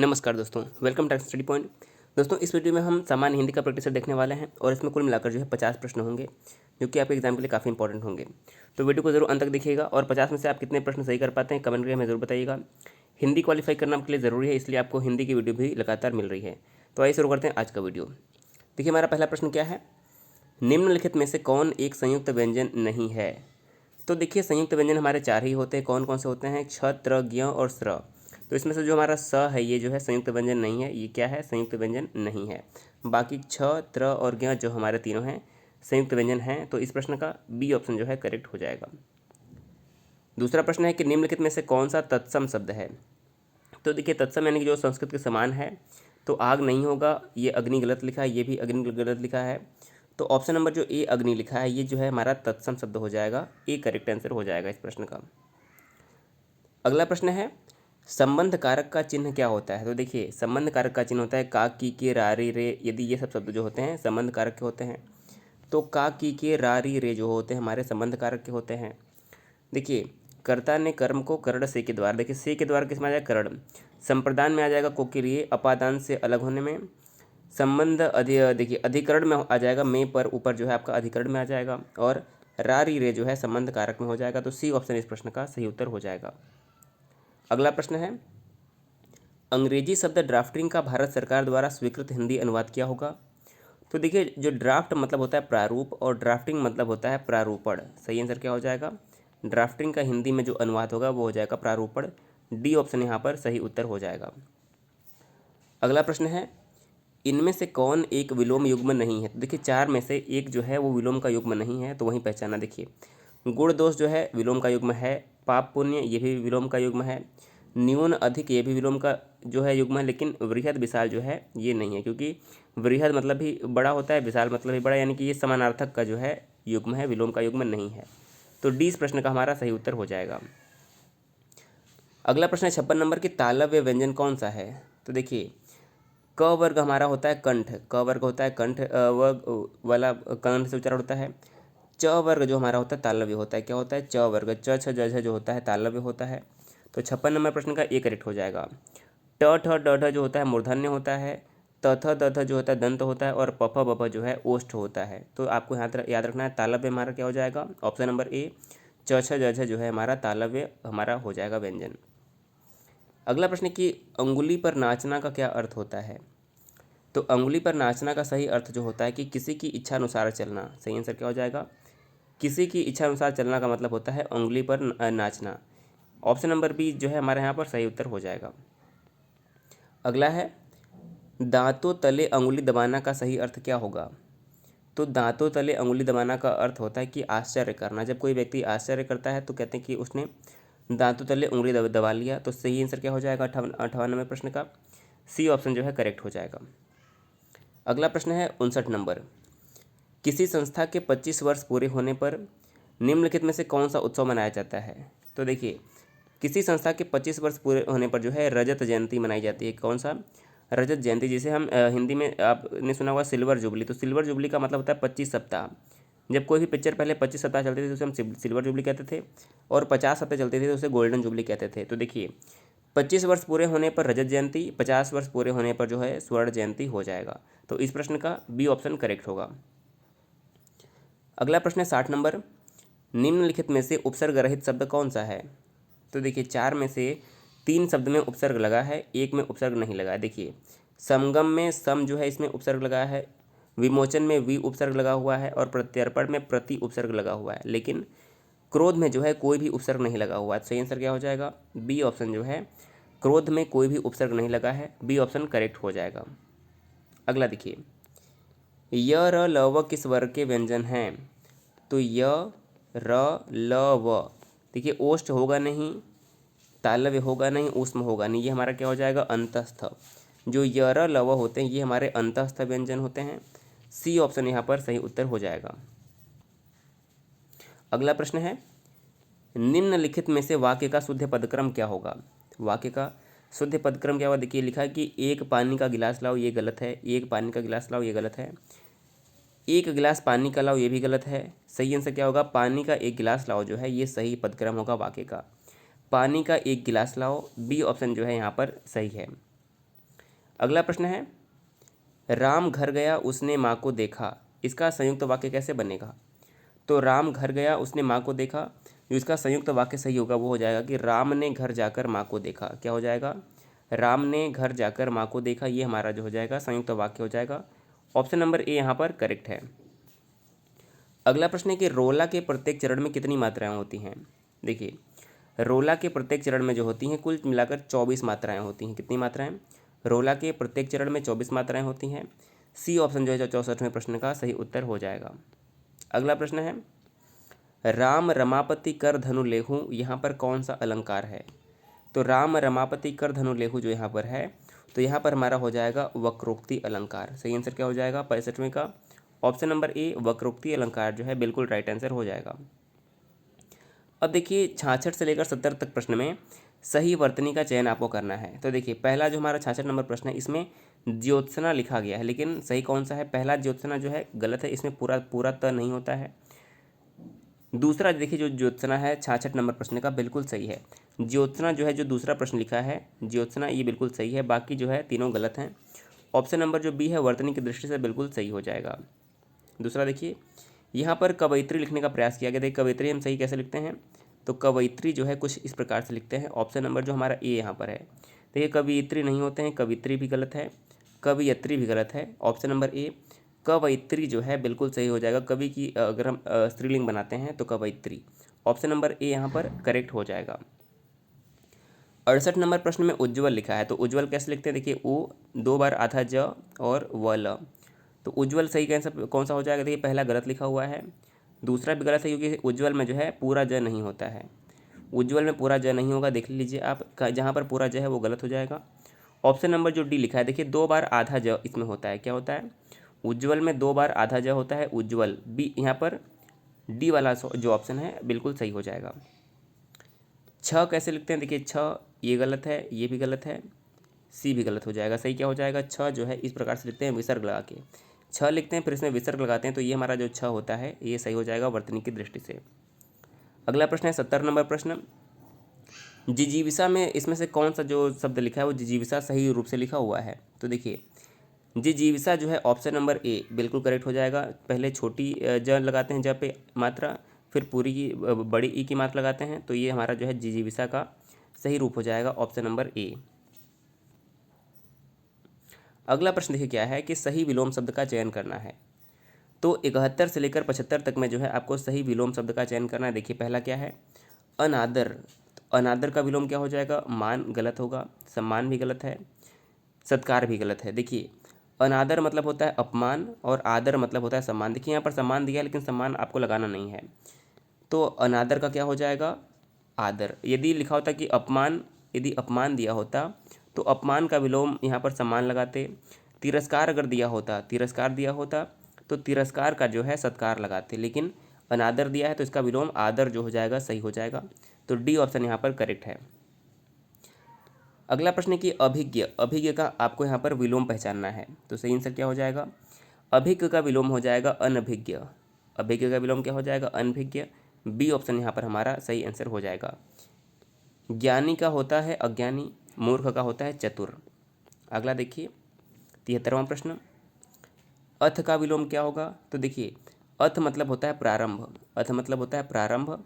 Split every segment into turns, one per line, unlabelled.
नमस्कार दोस्तों, welcome to study point. दोस्तों, इस वीडियो में हम सामान्य हिंदी का प्रैक्टिस सेट देखने वाले हैं और इसमें कुल मिलाकर जो है 50 प्रश्न होंगे जो कि आपके एग्जाम के लिए काफ़ी इंपॉर्टेंट होंगे। तो वीडियो को जरूर अंत तक देखिएगा और 50 में से आप कितने प्रश्न सही कर पाते हैं कमेंट करके हमें जरूर बताइएगा। हिंदी क्वालिफाई करना आपके लिए ज़रूरी है, इसलिए आपको हिंदी की वीडियो भी लगातार मिल रही है। तो आइए शुरू करते हैं आज का वीडियो। देखिए, हमारा पहला प्रश्न क्या है, निम्नलिखित में से कौन एक संयुक्त व्यंजन नहीं है। तो देखिए, संयुक्त व्यंजन हमारे चार ही होते हैं। कौन कौन से होते हैं? छ, त्र, ज्ञ और स्र। तो इसमें से जो हमारा स है ये जो है संयुक्त व्यंजन नहीं है। ये क्या है? संयुक्त व्यंजन नहीं है। बाकी छ, त्र और ज्ञ जो हमारे तीनों हैं संयुक्त व्यंजन हैं। तो इस प्रश्न का बी ऑप्शन जो है करेक्ट हो जाएगा। दूसरा प्रश्न है कि निम्नलिखित में से कौन सा तत्सम शब्द है। तो देखिए, तत्सम यानी कि जो संस्कृत के समान है। तो आग नहीं होगा, ये अग्नि गलत लिखा है, ये भी अग्नि गलत लिखा है। तो ऑप्शन नंबर जो ए अग्नि लिखा है ये जो है हमारा तत्सम शब्द हो जाएगा। ए करेक्ट आंसर हो जाएगा इस प्रश्न का। अगला प्रश्न है, संबंध कारक का चिन्ह क्या होता है। तो देखिए, संबंध कारक का चिन्ह होता है का, की, के, रा, रे, रे। यदि ये सब शब्द जो होते हैं संबंध कारक के होते हैं तो का, की, के, रा, री, रे जो होते हैं हमारे संबंध कारक के होते हैं। देखिए, कर्ता ने कर्म को करण से के द्वारा, देखिए से के द्वारा किस में आ जाएगा? करण। संप्रदान में आ जाएगा को के लिए, अपादान से अलग होने में। संबंध देखिए अधिकरण में आ जाएगा, में पर ऊपर जो है आपका अधिकरण में आ जाएगा। और रा, री, रे जो है संबंध कारक में हो जाएगा। तो सी ऑप्शन इस प्रश्न का सही उत्तर हो जाएगा। अगला प्रश्न है, अंग्रेजी शब्द ड्राफ्टिंग का भारत सरकार द्वारा स्वीकृत हिंदी अनुवाद क्या होगा। तो देखिए, जो ड्राफ्ट मतलब होता है प्रारूप और ड्राफ्टिंग मतलब होता है प्रारूपण। सही आंसर क्या हो जाएगा? ड्राफ्टिंग का हिंदी में जो अनुवाद होगा वो हो जाएगा प्रारूपण। डी ऑप्शन यहाँ पर सही उत्तर हो जाएगा। अगला प्रश्न है, इनमें से कौन एक विलोम युग्म नहीं है। तो देखिए, चार में से एक जो है वो विलोम का युग्म नहीं है, तो वहीं पहचाना। देखिए, गुण दोष जो है विलोम का युग्म है, पाप पुण्य ये भी विलोम का युग्म है, न्यून अधिक ये भी विलोम का जो है युग्म है, लेकिन वृहद विशाल जो है ये नहीं है, क्योंकि वृहद मतलब भी बड़ा होता है, विशाल मतलब भी बड़ा, यानी कि ये समानार्थक का जो है युग्म है, विलोम का युग्म नहीं है। तो डी इस प्रश्न का हमारा सही उत्तर हो जाएगा। अगला प्रश्न है 56 नंबर की, तालव्य व्यंजन कौन सा है। तो देखिए, क वर्ग हमारा होता है कंठ, क वर्ग होता है कंठ वर्ग वाला कंठ से उच्चारण होता है। च वर्ग जो हमारा होता है तालव्य होता है। क्या होता है? च वर्ग। च, छ, ज, झ जो होता है तालव्य होता है। तो 56 नंबर प्रश्न का ए करेक्ट हो जाएगा। ट, ठ, ड, ढ जो होता है मूर्धन्य होता है। त, थ, द, थ जो होता है दंत होता है। और प, फ, ब, भ जो है ओष्ठ होता है। तो आपको याद रखना है तालव्य हमारा क्या हो जाएगा? ऑप्शन नंबर ए च, छ, ज, झ जो है हमारा तालव्य हमारा हो जाएगा व्यंजन। अगला प्रश्न कि अंगुली पर नाचना का क्या अर्थ होता है। तो अंगुली पर नाचना का सही अर्थ जो होता है कि किसी की इच्छा अनुसार चलना। सही आंसर क्या हो जाएगा? किसी की इच्छा अनुसार चलना का मतलब होता है अंगुली पर नाचना। ऑप्शन नंबर बी जो है हमारे यहाँ पर सही उत्तर हो जाएगा। अगला है, दांतों तले अंगुली दबाना का सही अर्थ क्या होगा। तो दांतों तले अंगुली दबाना का अर्थ होता है कि आश्चर्य करना। जब कोई व्यक्ति आश्चर्य करता है तो कहते हैं कि उसने दांतों तले उंगली दबा लिया। तो सही आंसर क्या हो जाएगा 58वें प्रश्न का? सी ऑप्शन जो है करेक्ट हो जाएगा। अगला प्रश्न है 59 नंबर, किसी संस्था के 25 वर्ष पूरे होने पर निम्नलिखित में से कौन सा उत्सव मनाया जाता है। तो देखिए, किसी संस्था के 25 वर्ष पूरे होने पर जो है रजत जयंती मनाई जाती है। कौन सा? रजत जयंती, जिसे हम हिंदी में आपने सुना होगा सिल्वर जुबली। तो सिल्वर जुबली का मतलब होता है 25 सप्ताह। जब कोई भी पिक्चर पहले 25 सप्ताह चलती थी तो उसे हम सिल्वर जुबली कहते थे, और 50 सप्ताह चलती थी तो उसे गोल्डन जुबली कहते थे। तो देखिए, 25 वर्ष पूरे होने पर रजत जयंती, 50 वर्ष पूरे होने पर जो है स्वर्ण जयंती हो जाएगा। तो इस प्रश्न का बी ऑप्शन करेक्ट होगा। अगला प्रश्न है 60 नंबर, निम्नलिखित में से उपसर्ग रहित शब्द कौन सा है। तो देखिए, चार में से 3 शब्द में उपसर्ग लगा है, एक में उपसर्ग नहीं लगा है। देखिए, समगम में सम जो है इसमें उपसर्ग लगा है, विमोचन में वी उपसर्ग लगा हुआ है, और प्रत्यर्पण में प्रति उपसर्ग लगा हुआ है, लेकिन क्रोध में जो है कोई भी उपसर्ग नहीं लगा हुआ है। सही आंसर क्या हो जाएगा? बी ऑप्शन जो है, क्रोध में कोई भी उपसर्ग नहीं लगा है। बी ऑप्शन करेक्ट हो जाएगा। अगला देखिए, य, र, ल, व किस वर्ग के व्यंजन हैं। तो य, र, ल, व, देखिए ओष्ठ होगा नहीं, तालव्य होगा नहीं, ऊष्म होगा नहीं, ये हमारा क्या हो जाएगा? अंतस्थ। जो य, र, ल, व होते हैं ये हमारे अंतस्थ व्यंजन होते हैं। सी ऑप्शन यहाँ पर सही उत्तर हो जाएगा। अगला प्रश्न है, निम्नलिखित में से वाक्य का शुद्ध पदक्रम क्या होगा। वाक्य का शुद्ध पदक्रम क्या होगा? देखिए, लिखा है कि एक पानी का गिलास लाओ, ये गलत है। एक पानी का गिलास लाओ, ये गलत है। एक गिलास पानी का लाओ, ये भी गलत है। सही आंसर क्या होगा? पानी का एक गिलास लाओ जो है ये सही पदक्रम होगा वाक्य का। पानी का एक गिलास लाओ, बी ऑप्शन जो है यहाँ पर सही है। अगला प्रश्न है, राम घर गया उसने माँ को देखा, इसका संयुक्त वाक्य कैसे बनेगा? तो राम घर गया उसने माँ को देखा, जो इसका संयुक्त वाक्य सही होगा वो हो जाएगा कि राम ने घर जाकर माँ को देखा। क्या हो जाएगा? राम ने घर जाकर माँ को देखा, ये हमारा जो हो जाएगा संयुक्त वाक्य हो जाएगा। ऑप्शन नंबर ए यहाँ पर करेक्ट है। अगला प्रश्न है कि रोला के प्रत्येक चरण में कितनी मात्राएं होती हैं? देखिए, रोला के प्रत्येक चरण में जो होती हैं कुल मिलाकर 24 मात्राएं होती हैं। कितनी मात्राएं? रोला के प्रत्येक चरण में 24 मात्राएं होती हैं। सी ऑप्शन जो है 64वें प्रश्न का सही उत्तर हो जाएगा। अगला प्रश्न है, राम रमापति कर धनु लेहूं, यहाँ पर कौन सा अलंकार है? तो राम रमापति कर धनु लेहूं जो यहाँ पर है, तो यहाँ पर हमारा हो जाएगा वक्रोक्ति अलंकार। सही आंसर क्या हो जाएगा 65वें का? ऑप्शन नंबर ए वक्रोक्ति अलंकार जो है बिल्कुल राइट आंसर हो जाएगा। अब देखिए 66 से लेकर 70 तक प्रश्न में सही वर्तनी का चयन आपको करना है। तो देखिए पहला जो हमारा 66 नंबर प्रश्न है इसमें ज्योत्सना लिखा गया है, लेकिन सही कौन सा है? पहला ज्योत्सना जो है गलत है, इसमें पूरा त नहीं होता है। दूसरा देखिए जो ज्योत्सना है 66 नंबर प्रश्न का बिल्कुल सही है। ज्योत्सना जो है जो दूसरा प्रश्न लिखा है ज्योत्सना, ये बिल्कुल सही है, बाकी जो है तीनों गलत हैं। ऑप्शन नंबर जो बी है वर्तनी की दृष्टि से बिल्कुल सही हो जाएगा। दूसरा देखिए यहाँ पर कवयित्री लिखने का प्रयास किया गया। देखिए कवयित्री हम सही कैसे लिखते हैं? तो कवयित्री जो है कुछ इस प्रकार से लिखते हैं। ऑप्शन नंबर जो हमारा ए यहाँ पर है। देखिए कवयित्री नहीं होते हैं, कवित्री भी गलत है, कवियत्री भी गलत है। ऑप्शन नंबर ए कवयित्री जो है बिल्कुल सही हो जाएगा। कवि की अगर हम स्त्रीलिंग बनाते हैं तो कवयित्री। ऑप्शन नंबर ए यहाँ पर करेक्ट हो जाएगा। 68 नंबर प्रश्न में उज्ज्वल लिखा है, तो उज्ज्वल कैसे लिखते हैं? देखिए उ 2 बार आधा ज और व ल, तो उज्ज्वल सही कैसे कौन सा हो जाएगा? देखिए पहला गलत लिखा हुआ है, दूसरा भी गलत है क्योंकि उज्ज्वल में जो है पूरा ज नहीं होता है। उज्ज्वल में पूरा ज नहीं होगा, देख लीजिए आप, जहाँ पर पूरा ज है वो गलत हो जाएगा। ऑप्शन नंबर जो डी लिखा है, देखिए 2 बार आधा ज इसमें होता है। क्या होता है? उज्ज्वल में 2 बार आधा ज होता है, उज्ज्वल। बी यहाँ पर डी वाला जो ऑप्शन है बिल्कुल सही हो जाएगा। 6 कैसे लिखते हैं? देखिए 6 ये गलत है, ये भी गलत है, सी भी गलत हो जाएगा। सही क्या हो जाएगा? 6 जो है इस प्रकार से लिखते हैं विसर्ग लगा के, 6 लिखते हैं फिर इसमें विसर्ग लगाते हैं, तो ये हमारा जो 6 होता है ये सही हो जाएगा वर्तनी की दृष्टि से। अगला प्रश्न है 70 नंबर प्रश्न, जिजीविसा में इसमें से कौन सा जो शब्द लिखा है वो जिजीविसा सही रूप से लिखा हुआ है? तो देखिए जिजीविसा जो है ऑप्शन नंबर ए बिल्कुल करेक्ट हो जाएगा। पहले छोटी ज लगाते हैं ज पे मात्रा, फिर पूरी की बड़ी ई की मात्रा लगाते हैं, तो ये हमारा जो है जिजीविसा का सही रूप हो जाएगा ऑप्शन नंबर ए। अगला प्रश्न देखिए क्या है कि सही विलोम शब्द का चयन करना है। तो 71 से लेकर 75 तक में जो है आपको सही विलोम शब्द का चयन करना है। देखिए पहला क्या है? अनादर। तो अनादर का विलोम क्या हो जाएगा? मान गलत होगा, सम्मान भी गलत है, सत्कार भी गलत है। देखिए अनादर मतलब होता है अपमान और आदर मतलब होता है सम्मान। देखिए यहाँ पर सम्मान दिया है लेकिन सम्मान आपको लगाना नहीं है, तो अनादर का क्या हो जाएगा? आदर। यदि लिखा होता कि अपमान, यदि अपमान दिया होता तो अपमान का विलोम यहाँ पर सम्मान लगाते। तिरस्कार अगर दिया होता, तिरस्कार दिया होता तो तिरस्कार का जो है सत्कार लगाते, लेकिन अनादर दिया है तो इसका विलोम आदर जो हो जाएगा सही हो जाएगा। तो डी ऑप्शन यहाँ पर करेक्ट है। अगला प्रश्न है कि अभिज्ञ, अभिज्ञ का आपको यहाँ पर विलोम पहचानना है, तो सही आंसर क्या हो जाएगा? अभिज्ञ का विलोम हो जाएगा अनभिज्ञ। अभिज्ञ का विलोम क्या हो जाएगा? अनभिज्ञ। बी ऑप्शन यहाँ पर हमारा सही आंसर हो जाएगा। ज्ञानी का होता है अज्ञानी, मूर्ख का होता है चतुर। अगला देखिए 73वां प्रश्न, अथ का विलोम क्या होगा? तो देखिए अथ मतलब होता है प्रारंभ, अथ मतलब होता है प्रारंभ,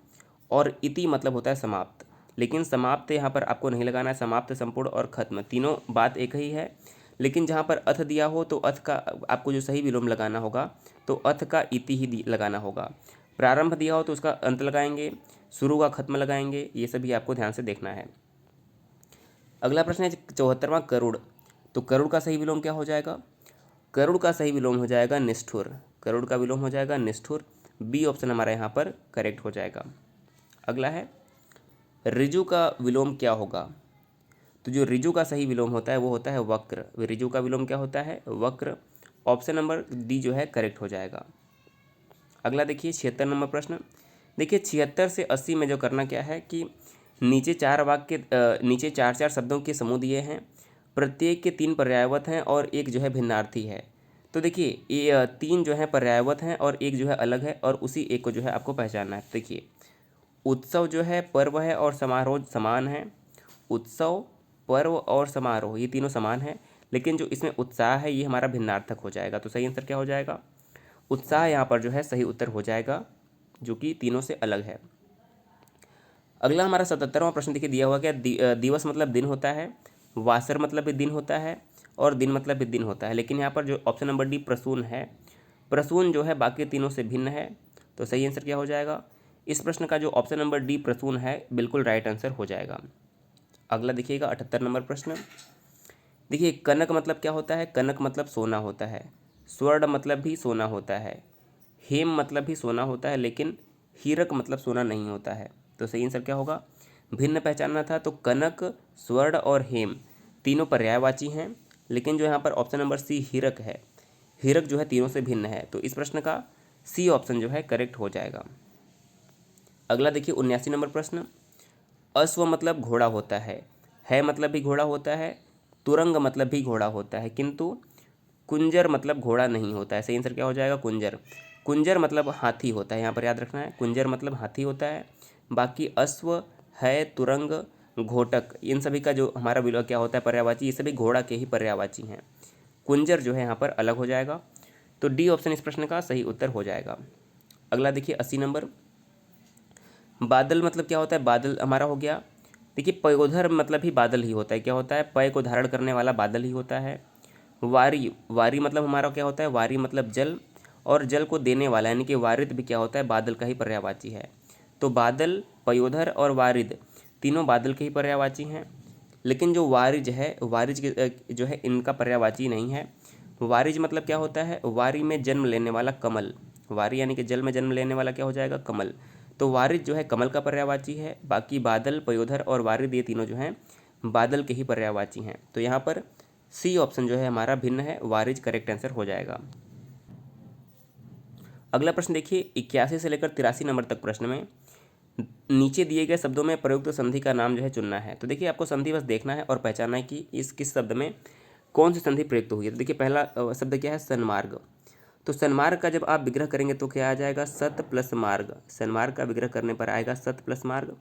और इति मतलब होता है समाप्त। लेकिन समाप्त यहाँ पर आपको नहीं लगाना है, समाप्त, संपूर्ण और खत्म तीनों बात एक ही है। लेकिन जहाँ पर अथ दिया हो तो अथ का आपको जो सही विलोम लगाना होगा तो अथ का इति ही लगाना होगा। प्रारंभ दिया हो तो उसका अंत लगाएंगे, शुरू का खत्म लगाएंगे, ये सभी आपको ध्यान से देखना है। अगला प्रश्न है 74वां करुड़। तो करुड़ का सही विलोम क्या हो जाएगा? करुड़ का सही विलोम हो जाएगा निष्ठुर। करुड़ का विलोम हो जाएगा निष्ठुर। बी ऑप्शन हमारा यहाँ पर करेक्ट हो जाएगा। अगला है ऋजु का विलोम क्या होगा? तो जो ऋजु का सही विलोम होता है वो होता है वक्र। ऋजु का विलोम क्या होता है? वक्र। ऑप्शन नंबर डी जो है करेक्ट हो जाएगा। अगला देखिए 76 नंबर प्रश्न। देखिए 76 से 80 में जो करना क्या है कि नीचे चार चार शब्दों के समूह दिए हैं, प्रत्येक के 3 पर्यायवत हैं और एक जो है भिन्नार्थी है। तो देखिए ये 3 जो है पर्यायवत हैं और एक जो है अलग है, और उसी एक को जो है आपको पहचानना है। देखिए उत्सव जो है पर्व है और समारोह समान है। उत्सव, पर्व और समारोह ये तीनों समान है, लेकिन जो इसमें उत्साह है ये हमारा भिन्नार्थक हो जाएगा। तो सही आंसर क्या हो जाएगा? उत्साह यहाँ पर जो है सही उत्तर हो जाएगा, जो कि तीनों से अलग है। अगला हमारा 77वां प्रश्न देखिए दिया हुआ क्या, दिवस मतलब दिन होता है, वासर मतलब भी दिन होता है, और दिन मतलब भी दिन होता है। लेकिन यहाँ पर जो ऑप्शन नंबर डी प्रसून है, प्रसून जो है बाकी तीनों से भिन्न है। तो सही आंसर क्या हो जाएगा? इस प्रश्न का जो ऑप्शन नंबर डी प्रसून है बिल्कुल राइट आंसर हो जाएगा। अगला देखिएगा 78 नंबर प्रश्न। देखिए कनक मतलब क्या होता है? कनक मतलब सोना होता है, स्वर्ण मतलब भी सोना होता है, हेम मतलब भी सोना होता है, लेकिन हीरक मतलब सोना नहीं होता है। तो सही आंसर क्या होगा? भिन्न पहचानना था तो कनक, स्वर्ण और हेम तीनों पर्यायवाची हैं, लेकिन जो यहाँ पर ऑप्शन नंबर सी हीरक है, हीरक जो है तीनों से भिन्न है। तो इस प्रश्न का सी ऑप्शन जो है करेक्ट हो जाएगा। अगला देखिए 79 नंबर प्रश्न। अश्व मतलब घोड़ा होता है मतलब भी घोड़ा होता है, तुरंग मतलब भी घोड़ा होता है, किंतु कुंजर मतलब घोड़ा नहीं होता है। सही आंसर क्या हो जाएगा? कुंजर। कुंजर मतलब हाथी होता है, यहाँ पर याद रखना है, कुंजर मतलब हाथी होता है। बाकी अश्व है, तुरंग, घोटक, इन सभी का जो हमारा विलोम क्या होता है पर्यायवाची, ये सभी घोड़ा के ही पर्यायवाची हैं। कुंजर जो है यहाँ पर अलग हो जाएगा। तो डी ऑप्शन इस प्रश्न का सही उत्तर हो जाएगा। अगला देखिए 80 नंबर। बादल मतलब क्या होता है? बादल हमारा हो गया, देखिए पयोधर मतलब भी बादल ही होता है। क्या होता है? पय को धारण करने वाला बादल ही होता है। वारी, वारी मतलब हमारा क्या होता है? वारी मतलब जल, और जल को देने वाला यानी कि वारिद भी क्या होता है? बादल का ही पर्यायवाची है। तो बादल, पयोधर और वारिद तीनों बादल के ही पर्यायवाची हैं, लेकिन जो वारिज है, वारिज जो है इनका पर्यायवाची नहीं है। वारिज मतलब क्या होता है? वारी में जन्म लेने वाला कमल, वारी यानी कि जल में जन्म लेने वाला क्या हो जाएगा? कमल। तो वारिज जो है कमल का पर्यायवाची है। बाकी बादल, पयोधर और वारिद ये तीनों जो हैं बादल के ही पर्यायवाची हैं। तो यहाँ पर सी ऑप्शन जो है हमारा भिन्न है, वारिज करेक्ट आंसर हो जाएगा। अगला प्रश्न देखिए 81 से लेकर 83 नंबर तक प्रश्न में नीचे दिए गए शब्दों में प्रयुक्त संधि का नाम जो है चुनना है। तो देखिए आपको संधि बस देखना है और पहचानना है कि इस किस शब्द में कौन सी संधि प्रयुक्त हुई है। तो देखिए पहला शब्द क्या है? सन्मार्ग। तो सन्मार्ग का जब आप विग्रह करेंगे तो क्या आ जाएगा? सत प्लस मार्ग। सन्मार्ग का विग्रह करने पर आएगा सत प्लस मार्ग।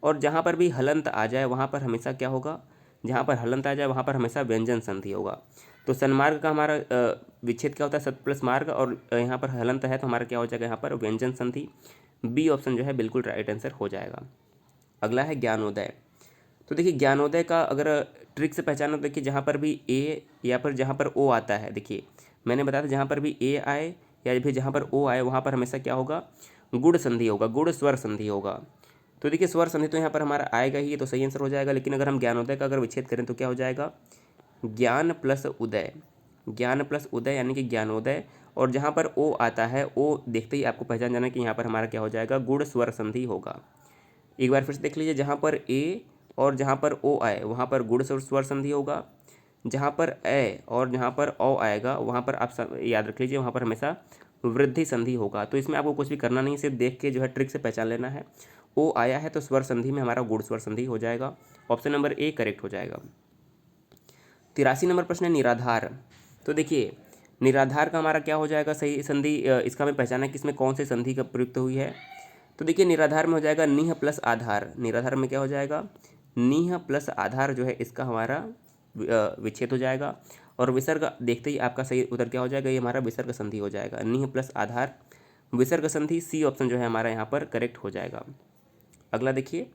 और जहाँ पर भी हलंत आ जाए वहाँ पर हमेशा क्या होगा? जहाँ पर हलंत आ जाए वहाँ पर हमेशा व्यंजन संधि होगा। तो सन्मार्ग का हमारा विच्छेद क्या होता है? सत प्लस मार्ग, और यहाँ पर हलंत है तो हमारा क्या हो जाएगा? यहाँ पर व्यंजन संधि। बी ऑप्शन जो है बिल्कुल राइट आंसर हो जाएगा। अगला है ज्ञानोदय। तो देखिए ज्ञानोदय का अगर ट्रिक से पहचानो, देखिए जहाँ पर भी ए या फिर जहाँ पर ओ आता है, देखिए मैंने बताया था जहाँ पर भी ए आए या फिर जहाँ पर ओ आए वहाँ पर हमेशा क्या होगा? गुण संधि होगा, गुण स्वर संधि होगा। तो देखिए स्वर संधि तो यहाँ पर हमारा आएगा ही, तो सही आंसर हो जाएगा। लेकिन अगर हम ज्ञानोदय का अगर विच्छेद करें तो क्या हो जाएगा? ज्ञान प्लस उदय, ज्ञान प्लस उदय यानी कि ज्ञानोदय। और जहाँ पर ओ आता है, ओ देखते ही आपको पहचान जाना कि यहाँ पर हमारा क्या हो जाएगा? गुण स्वर संधि होगा। एक बार फिर से देख लीजिए, जहाँ पर ए और जहाँ पर ओ आए वहाँ पर गुण स्वर संधि होगा। जहाँ पर ए और जहाँ पर ओ आएगा वहाँ पर आप याद रख लीजिए वहाँ पर हमेशा वृद्धि संधि होगा। तो इसमें आपको कुछ भी करना नहीं, सिर्फ देख के जो है ट्रिक से पहचान लेना है। ओ आया है तो स्वर संधि में हमारा गुण स्वर संधि हो जाएगा। ऑप्शन नंबर ए करेक्ट हो जाएगा। 83 नंबर प्रश्न है निराधार। तो देखिए निराधार का हमारा क्या हो जाएगा? सही संधि इसका हमें पहचाना है कि इसमें कौन सी संधि का प्रयुक्त हुई है। तो देखिए निराधार में हो जाएगा निह प्लस आधार। निराधार में क्या हो जाएगा? निह प्लस आधार जो है इसका हमारा विच्छेद हो जाएगा। और विसर्ग देखते ही आपका सही उत्तर क्या हो जाएगा? ये हमारा विसर्ग संधि हो जाएगा। निह प्लस आधार विसर्ग संधि, सी ऑप्शन जो है हमारा यहाँ पर करेक्ट हो जाएगा। अगला देखिए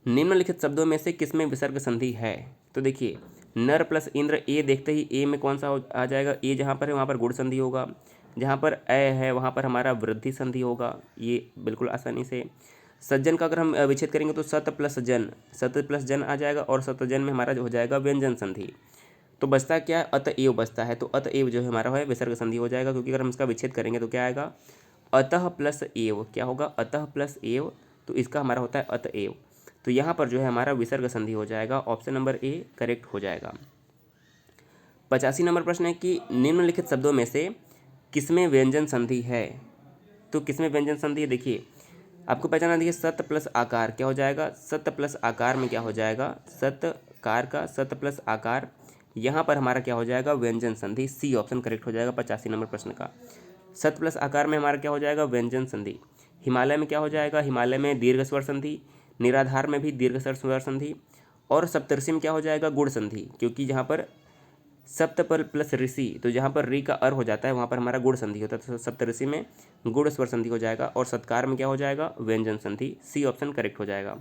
निम्नलिखित शब्दों में से किसमें विसर्ग संधि है। तो देखिए नर प्लस इंद्र, ए देखते ही ए में कौन सा आ जाएगा? ए जहाँ पर है वहाँ पर गुण संधि होगा। जहाँ पर ए है वहाँ पर हमारा वृद्धि संधि होगा, ये बिल्कुल आसानी से। सज्जन का अगर हम विच्छेद करेंगे तो सत प्लस जन, सत प्लस जन आ जाएगा, और सतजन में हमारा जो हो जाएगा व्यंजन संधि। तो बचता क्या? अतएव बचता है। तो अतएव जो है हमारा है विसर्ग संधि हो जाएगा, क्योंकि अगर हम इसका विच्छेद करेंगे तो क्या आएगा? अतः प्लस एव। क्या होगा? अतः प्लस एव, तो इसका हमारा होता है अतएव। तो यहाँ पर जो है हमारा विसर्ग संधि हो जाएगा। ऑप्शन नंबर ए करेक्ट हो जाएगा। 85 नंबर प्रश्न है कि निम्नलिखित शब्दों में से किसमें व्यंजन संधि है। तो किसमें व्यंजन संधि है? देखिए आपको पहचाना, देखिए सत प्लस आकार क्या हो जाएगा? सत प्लस आकार में क्या हो जाएगा? सतकार का सत प्लस आकार, यहाँ पर हमारा क्या हो जाएगा? व्यंजन संधि। सी ऑप्शन करेक्ट हो जाएगा 85 नंबर प्रश्न का। सत प्लस आकार में हमारा क्या हो जाएगा? व्यंजन संधि। हिमालय में क्या हो जाएगा? हिमालय में दीर्घ स्वर संधि। निराधार में भी दीर्घ स्वर संधि। और सप्तर्षि में क्या हो जाएगा? गुण संधि, क्योंकि जहाँ पर सप्त पर प्लस ऋषि, तो जहाँ पर री का अर हो जाता है वहाँ पर हमारा गुण संधि होता है, तो सप्तऋषि में गुण स्वर संधि हो जाएगा, और सत्कार में क्या हो जाएगा, व्यंजन संधि। सी ऑप्शन करेक्ट हो जाएगा।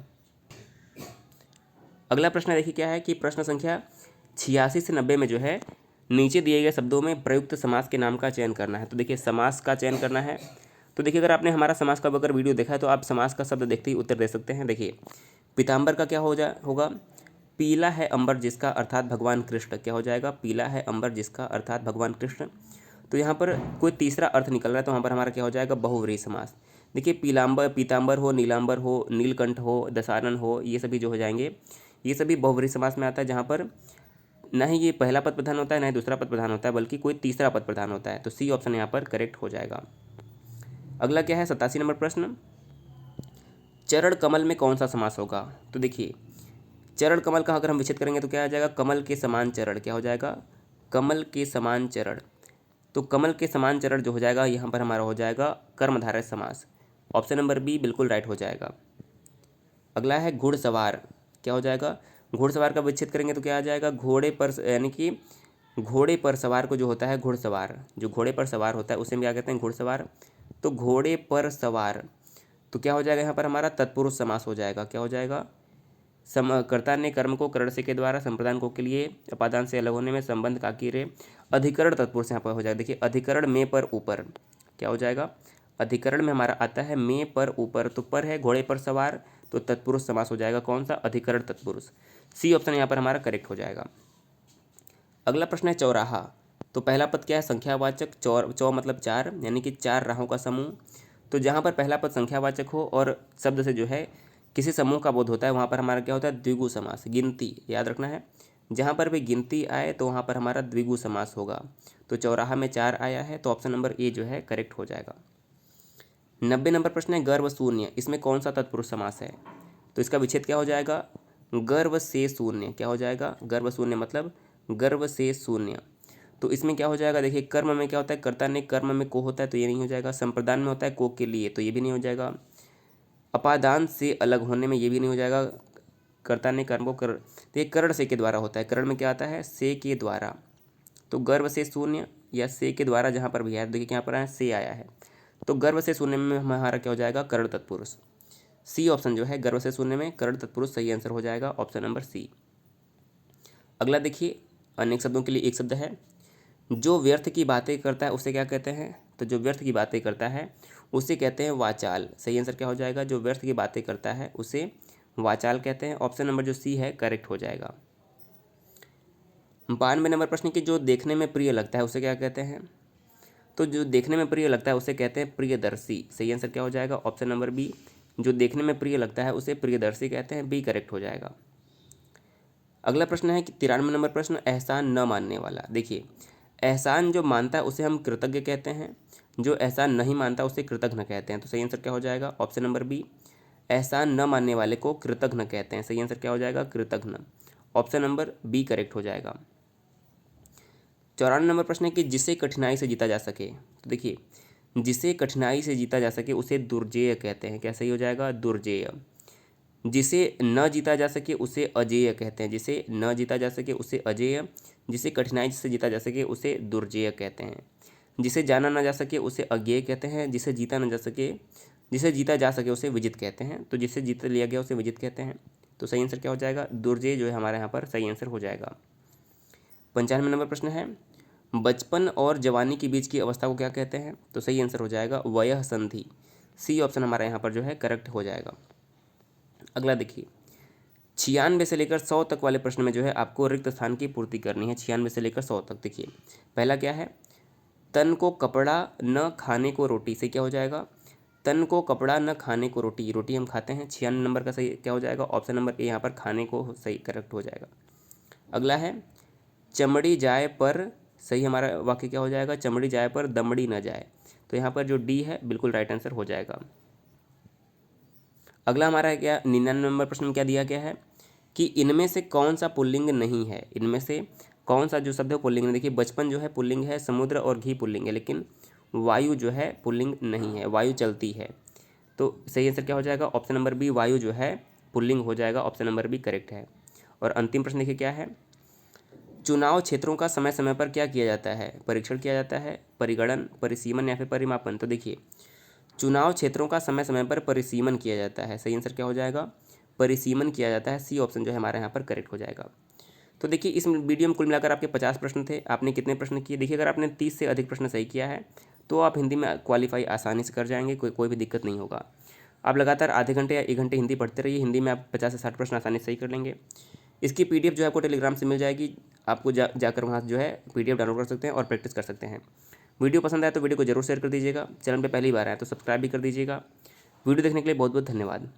अगला प्रश्न देखिए क्या है कि प्रश्न संख्या 86 से 90 में जो है नीचे दिए गए शब्दों में प्रयुक्त समास के नाम का चयन करना है। तो देखिए समास का चयन करना है, तो देखिए अगर आपने हमारा समास का अगर वीडियो देखा है तो आप समास का शब्द देखते ही उत्तर दे सकते हैं। देखिए पीताम्बर का क्या होगा, पीला है अंबर जिसका अर्थात भगवान कृष्ण, क्या हो जाएगा, पीला है अंबर जिसका अर्थात भगवान कृष्ण। तो यहाँ पर कोई तीसरा अर्थ निकल रहा है, तो वहाँ पर हमारा क्या हो जाएगा, बहुव्रीहि समास। देखिए पीताम्बर हो, नीलांबर हो, नीलकंठ हो, दशानन हो, ये सभी जो हो जाएंगे ये सभी बहुव्रीहि समास में आता है, जहाँ पर ना ही ये पहला पद प्रधान होता है ना ही दूसरा पद प्रधान होता है, बल्कि कोई तीसरा पद प्रधान होता है। तो सी ऑप्शन यहाँ पर करेक्ट हो जाएगा। अगला क्या है 87 नंबर प्रश्न, चरण कमल में कौन सा समास होगा। तो देखिए चरण कमल का अगर हम विच्छेद करेंगे तो क्या आ जाएगा, कमल के समान चरण, क्या हो जाएगा, कमल के समान चरण। तो कमल के समान चरण जो हो जाएगा यहाँ पर हमारा हो जाएगा कर्मधारय समास। ऑप्शन नंबर बी बिल्कुल राइट हो जाएगा। अगला है घुड़सवार, क्या हो जाएगा, घुड़सवार का विच्छेद करेंगे तो क्या आ जाएगा, घोड़े पर, यानी कि घोड़े पर सवार को जो होता है घुड़सवार, जो घोड़े पर सवार होता है उसे हम क्या कहते हैं, घुड़सवार। तो घोड़े पर सवार, तो क्या हो जाएगा यहाँ पर हमारा तत्पुरुष समास हो जाएगा, क्या हो जाएगा, कर्ता ने कर्म को करण से के द्वारा संप्रदान को के लिए अपादान से अलग होने में संबंध का की रे अधिकरण तत्पुरुष यहाँ पर हो जाएगा। देखिए अधिकरण में पर ऊपर, क्या हो जाएगा, अधिकरण में हमारा आता है में पर ऊपर, तो पर है घोड़े पर सवार, तो तत्पुरुष समास हो जाएगा कौन सा, अधिकरण तत्पुरुष। सी ऑप्शन यहाँ पर हमारा करेक्ट हो जाएगा। अगला प्रश्न है चौराहा, तो पहला पद क्या है, संख्यावाचक, चौ मतलब चार, यानी कि चार राहों का समूह। तो जहाँ पर पहला पद संख्यावाचक हो और शब्द से जो है किसी समूह का बोध होता है वहाँ पर हमारा क्या होता है, द्विगु समास, गिनती, याद रखना है, जहाँ पर भी गिनती आए तो वहाँ पर हमारा द्विगु समास होगा। तो चौराहा में चार आया है, तो ऑप्शन नंबर ए जो है करेक्ट हो जाएगा। 90 नंबर प्रश्न है गर्व शून्य, इसमें कौन सा तत्पुरुष समास है। तो इसका विच्छेद क्या हो जाएगा, गर्व से शून्य, क्या हो जाएगा, गर्व शून्य मतलब गर्व से शून्य। तो इसमें क्या हो जाएगा, देखिए कर्म में क्या होता है, कर्ता ने कर्म में को होता है तो ये नहीं हो जाएगा, संप्रदान में होता है को के लिए तो ये भी नहीं हो जाएगा, अपादान से अलग होने में ये भी नहीं हो जाएगा, कर्ता ने कर्म को कर, तो ये करण से के द्वारा होता है, करण में क्या आता है, से के द्वारा। तो गर्व से शून्य या से के द्वारा जहाँ पर भी है, देखिए यहाँ पर आया से आया है, तो गर्व से शून्य में हमारा क्या हो जाएगा, करण तत्पुरुष। सी ऑप्शन जो है गर्व से शून्य में करण तत्पुरुष सही आंसर हो जाएगा, ऑप्शन नंबर सी। अगला देखिए अनेक शब्दों के लिए एक शब्द है, जो व्यर्थ की बातें करता है उसे क्या कहते हैं। तो जो व्यर्थ की बातें करता है उसे कहते हैं वाचाल। सही आंसर क्या हो जाएगा, जो व्यर्थ की बातें करता है उसे वाचाल कहते हैं। ऑप्शन नंबर जो सी है करेक्ट हो जाएगा। 92 नंबर प्रश्न की जो देखने में प्रिय लगता है उसे क्या कहते हैं। तो जो देखने में प्रिय लगता है उसे कहते हैं प्रियदर्शी। सही आंसर क्या हो जाएगा, ऑप्शन नंबर बी, जो देखने में प्रिय लगता है उसे प्रियदर्शी कहते हैं, बी करेक्ट हो जाएगा। अगला प्रश्न है कि 93 नंबर प्रश्न, एहसान न मानने वाला। देखिए एहसान जो मानता है उसे हम कृतज्ञ कहते हैं, जो एहसान नहीं मानता उसे कृतघ्न कहते हैं। तो सही आंसर क्या हो जाएगा, ऑप्शन नंबर बी, एहसान न मानने वाले को कृतघ्न कहते हैं। सही आंसर क्या हो जाएगा, कृतघ्न। ऑप्शन नंबर बी करेक्ट हो जाएगा। 94 नंबर प्रश्न है कि जिसे कठिनाई से जीता जा सके। तो देखिए जिसे कठिनाई से जीता जा सके उसे दुर्जेय कहते हैं। क्या सही हो जाएगा, दुर्जेय। जिसे न जीता जा सके उसे अजेय कहते हैं, जिसे न जीता जा सके उसे अजेय, जिसे कठिनाई से जीता जा सके उसे दुर्जेय कहते हैं, जिसे जाना न जा सके उसे अज्ञेय कहते हैं, जिसे जीता जा सके उसे विजित कहते हैं। तो जिसे जीत लिया गया उसे विजित कहते हैं। तो सही आंसर क्या हो जाएगा, दुर्जेय जो है हमारे यहाँ पर सही आंसर हो जाएगा। 95 नंबर प्रश्न है, बचपन और जवानी के बीच की अवस्था को क्या कहते हैं। तो सही आंसर हो जाएगा वयः संधि। सी ऑप्शन हमारा यहाँ पर जो है करेक्ट हो जाएगा। अगला देखिए 96 से लेकर 100 तक वाले प्रश्न में जो है आपको रिक्त स्थान की पूर्ति करनी है। 96 से लेकर 100 तक देखिए पहला क्या है, तन को कपड़ा न खाने को रोटी। से क्या हो जाएगा, तन को कपड़ा न खाने को रोटी, रोटी हम खाते हैं। 96 नंबर का सही क्या हो जाएगा, ऑप्शन नंबर ए यहाँ पर खाने को सही करेक्ट हो जाएगा। अगला है चमड़ी जाए पर, सही हमारा वाक्य क्या हो जाएगा, चमड़ी जाए पर दमड़ी न जाए। तो यहाँ पर जो डी है बिल्कुल राइट आंसर हो जाएगा। अगला हमारा क्या 99 नंबर प्रश्न में क्या दिया गया है कि इनमें से कौन सा पुल्लिंग नहीं है। इनमें से कौन सा जो शब्द है पुल्लिंग है। देखिए बचपन जो है पुल्लिंग है, समुद्र और घी पुल्लिंग है, लेकिन वायु जो है पुल्लिंग नहीं है, वायु चलती है। तो सही आंसर क्या हो जाएगा, ऑप्शन नंबर बी, वायु जो है पुल्लिंग हो जाएगा, ऑप्शन नंबर बी करेक्ट है। और अंतिम प्रश्न देखिए क्या है, चुनाव क्षेत्रों का समय समय पर क्या किया जाता है? परीक्षण किया जाता है, परिगणन, परिसीमन या फिर परिमापन। तो देखिए, चुनाव क्षेत्रों का समय समय पर परिसीमन किया जाता है। सही आंसर क्या हो जाएगा? परिसीमन किया जाता है। सी ऑप्शन जो है हमारे यहाँ पर करेक्ट हो जाएगा। तो देखिए, इस वीडियो में कुल मिलाकर आपके 50 प्रश्न थे। आपने कितने प्रश्न किए? देखिए, अगर आपने 30 से अधिक प्रश्न सही किया है तो आप हिंदी में क्वालिफाई आसानी से कर जाएंगे, कोई भी दिक्कत नहीं होगा। आप लगातार आधे घंटे या 1 घंटे हिंदी पढ़ते रहिए, हिंदी में आप 50 से 60 प्रश्न आसानी से सही कर लेंगे। इसकी PDF जो है आपको टेलीग्राम से मिल जाएगी। आपको जाकर वहाँ जो है PDF डाउनलोड कर सकते हैं और प्रैक्टिस कर सकते हैं। वीडियो पसंद आए तो वीडियो को जरूर शेयर कर दीजिएगा। चैनल पे पहली बार आए तो सब्सक्राइब भी कर दीजिएगा। वीडियो देखने के लिए बहुत बहुत धन्यवाद।